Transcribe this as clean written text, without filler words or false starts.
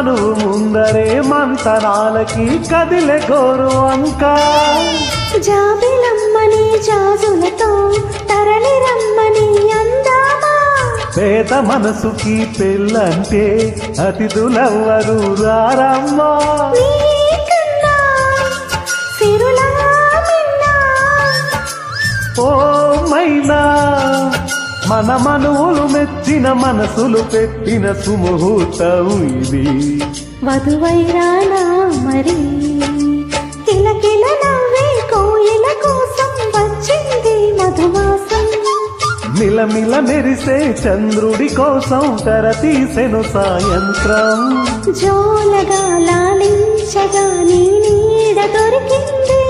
మనువు ముందరే మంతనాలకి కదిలే గోరు వంక జాబిలమ్మని జాజులతో తరలి రమ్మని అందామా పేద మనసుకి పెళ్ళంటే అతిథులెవ్వరు రారమ్మా నీకన్నా సిరులా మిన్నా ఓ మైనా మన మనువులు మెచ్చిన మనసులు పెట్టిన సుముహూర్తం ఇది వధువైరానా మరి కిలకిల నవ్వే కోయిల కోసం వచ్చింది మధుమాసం మిలమిల మెరిసే చంద్రుడి కోసం తెర తీసెను సాయంత్రం జోలగా లాలించగా నీ నీడ దొరికింది